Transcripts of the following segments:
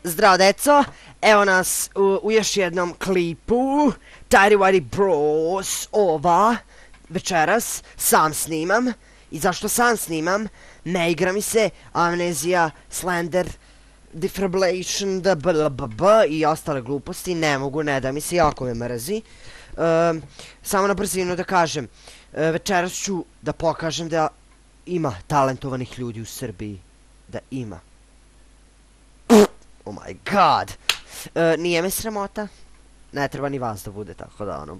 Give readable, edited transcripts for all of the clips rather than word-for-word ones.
Zdravo deco, evo nas u još jednom klipu Tighty Bros ova večeras sam snimam. I zašto sam snimam? Ne igra mi se Amnezija, Slender, Defibrillation, i ostale gluposti, ne mogu, ne da mi se, jako me mrzi. Samo na brzinu da kažem, večeras ću da pokažem da ima talentovanih ljudi u Srbiji. Da ima. Oh my god. Nije me sramota. Ne treba ni vas da bude, tako da ono...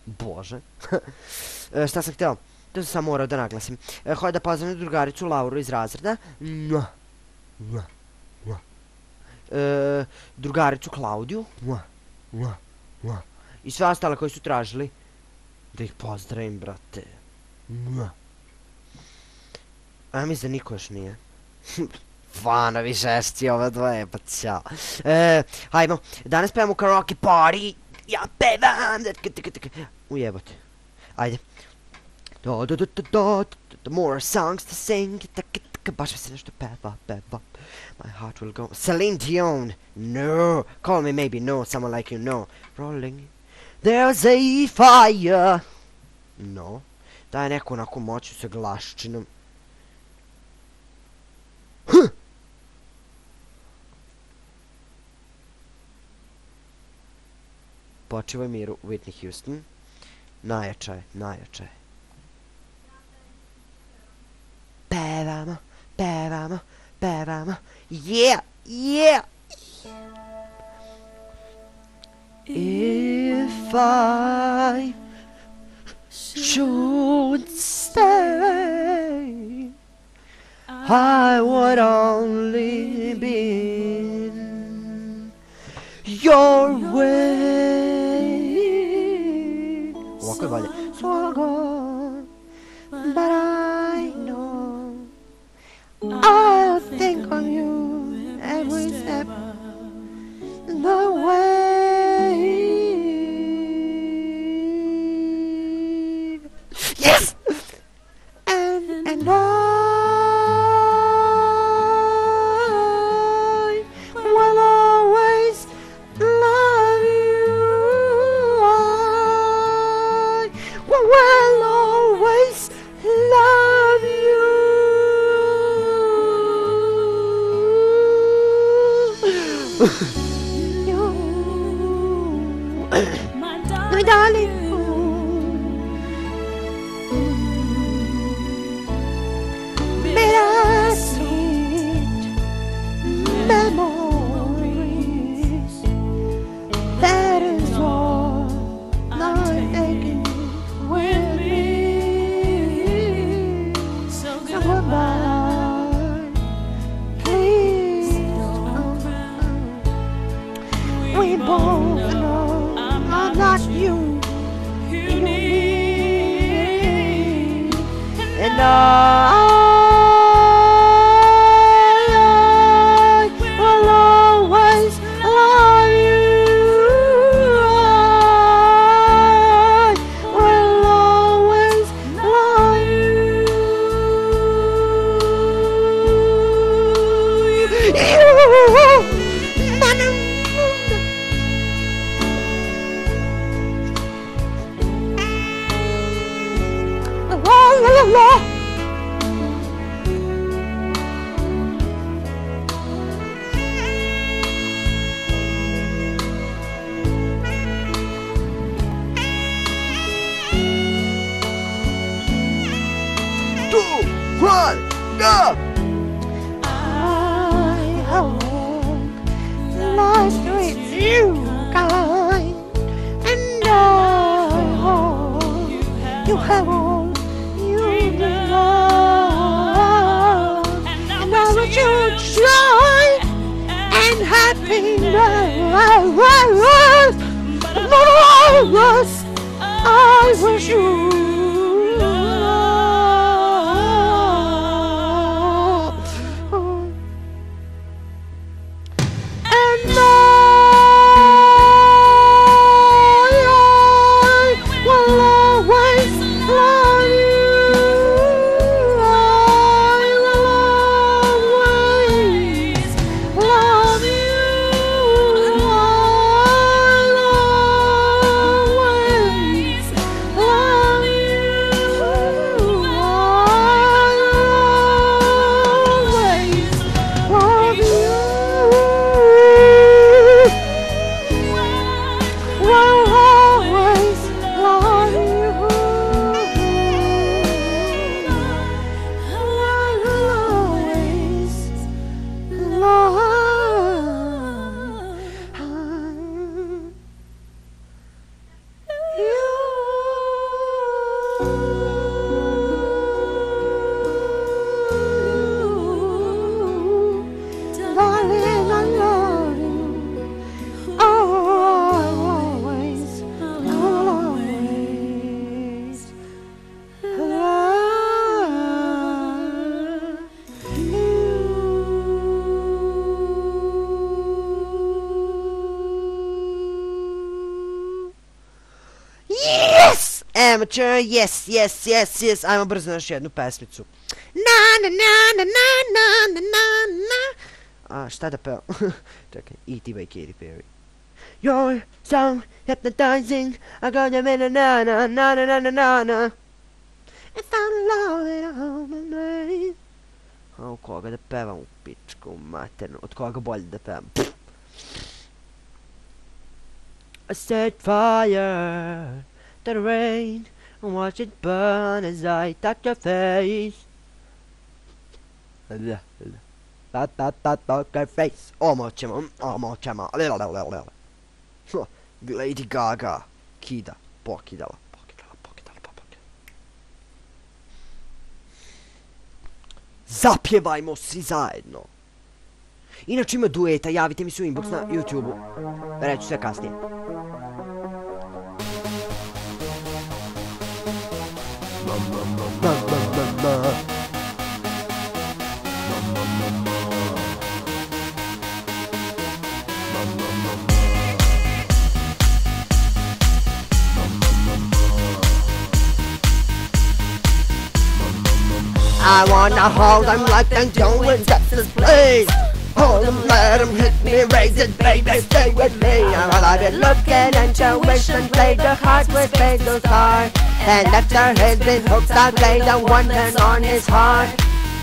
Bože. Šta sam htio? To sam morao da naglasim. Hoj da pozdravim drugaricu Lauru iz razreda. Drugaricu Klaudiju. I sve ostale koji su tražili da ih pozdravim, brate. A mislim da niko još nije. Fanovi žešći ove dvoje, pa ćao. Hajmo, danas pevamo karaoke party. Ja pevam. Ujebote. Ajde. More songs to sing. Baš mi se nešto peva. My heart will go. Celine Dion. No. Call me maybe no. Someone like you know. Rolling. There's a fire. No. Daj neku onako moću sa glaščinom. Počivaj miru, Whitney Houston. Najjača je, najjača je. Pevamo, pevamo, pevamo. Yeah, yeah. If I should stay, I would only be in your way. Ovako je bolje. So gone, but I know I'll think of you every step the way. Yes! And I will always love you. I will always love you. My darling. Bittersweet memories. That is all I'm taking with me. So goodbye. Please don't. We both know I'm not you. You need. And I will always love you. I will always love you. Go! I hope life treats you kind, and I hope you have all you belong, and I wish you joy and happiness. I wish you. Love amateur, yes, ajmo brzo na još jednu pesmicu. Na na na na na na na na. A šta da pevam? Čekaj, E.T. by Katy Perry. You're so hypnotizing, I got you in a na na na na na na na. I found love in all my life. A u koga da pevam u pičku maternu, od koga bolje da pevam? I set fire to the rain and watch it burn as I touch your face. Poker face. Omoćemo. Lady Gaga. Kida. Pokidala. Zapjevajmo svi zajedno. Inače ima dueta, javite mi se u inbox na YouTube-u. Reću sve kasnije. I wanna hold them like them doing Texas, please. Hold them, let them hit me, raise it, baby, stay with me. While I've been looking intuition, played the heart with Basil's heart. And after he's been hooked, I laid the one hand on his heart.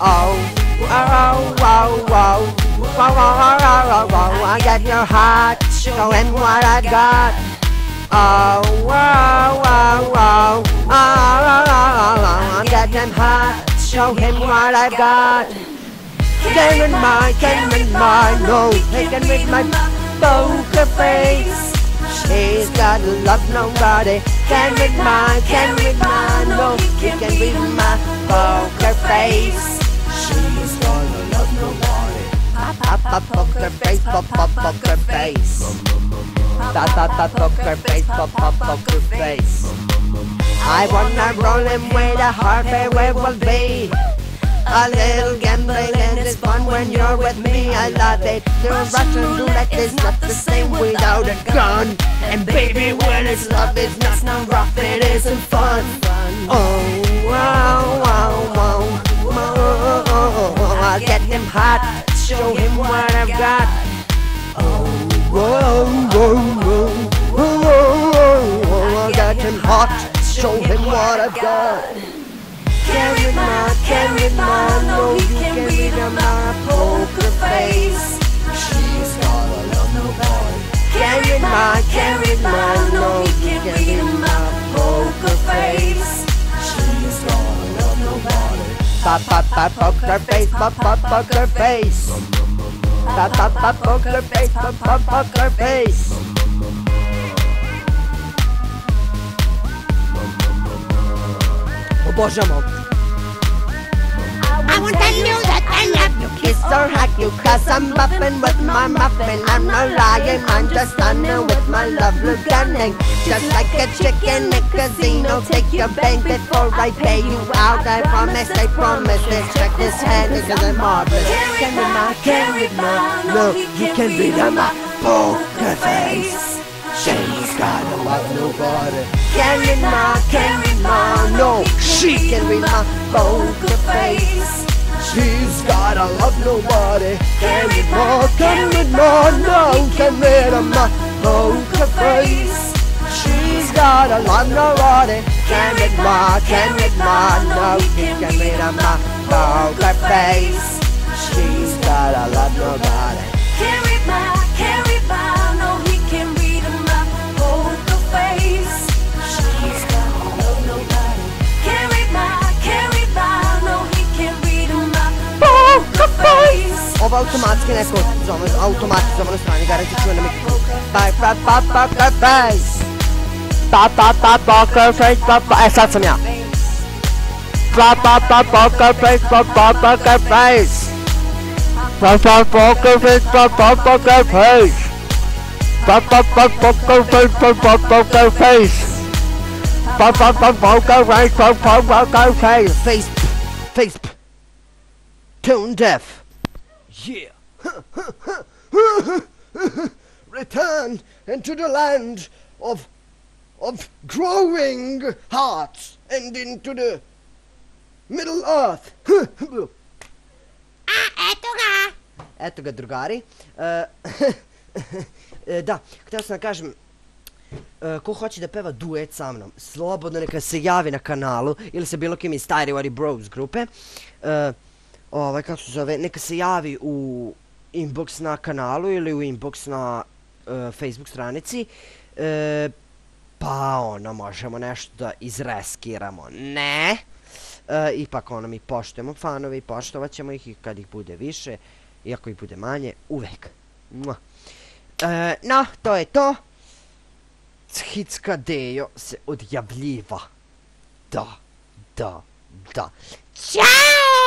Oh, oh, oh, oh, oh, oh, oh, I got your heart, show him what I got. Oh, oh, oh, oh, oh, I got him hot. Show him what I got. Can't read my, no, he can read my poker face. She's gotta love nobody. Can't read my, no, he can read my poker face. She's gotta love nobody. Poker face, poker face. Poker face, poker face. I wanna roll him with a heart where it will be. A little gambling and it's fun when you're with me. I love it. The Russian roulette is not the same without a gun. And baby, when it's love, it's not rough, it isn't fun. Oh, wow, wow, wow, wow. I'll get him hot, show him what I've got. Oh, whoa, whoa, whoa, whoa, whoa. I'll get him hot. Show him what I've got. Can't read my, no, you can't read my poker face. She's gotta love nobody. Can't read my, no, you can't read my poker face. She's gotta love nobody. Poker face, poker face. Poker face, poker face. Obožamo. I won't tell you that I love you, kiss or hug you, cause I'm buffing with my muffin. I'm not lying, I'm just stunning with my love gunning. Just like a chicken in a casino, take your bank before I pay you out. I promise, this check this hand because I'm marvelous. Can't read my, no, you can read my poker face. She's gotta love nobody. Can't read my, no, she can read my poker face. She's gotta love nobody. Can't read my, no, can read my poker face. She's gotta love nobody. Can't read my, no, she can read my poker face. She's gotta love nobody. Can't read my, no, he can read my poker face. She's gotta love nobody. Can't read my, no, he can read my poker face. Ovo automatski neko automatizovano stranje, garanti čuje na mikrofonu. Poker face. Poker face, sad sam ja. Poker face, poker face. Poker face, poker face. Poker face, poker face. Poker face. Face. Tone deaf. Yeah. Return into the land of of growing hearts and into the Middle Earth. Eto ga, drugari. Da, htio sam da kažem, ko hoće da peva duet sa mnom, slobodno neka se javi na kanalu ili sa bilo kim iz Tighty Bros grupe. Kako se zove, neka se javi u inbox na kanalu ili u inbox na Facebook stranici. Pa možemo nešto da izreskiramo, ne? Ipak mi poštujemo fanove i poštovat ćemo ih i kad ih bude više, iako ih bude manje, uvek. No, to je to. Hitska Dejo se odjavljiva. Da. Ćao!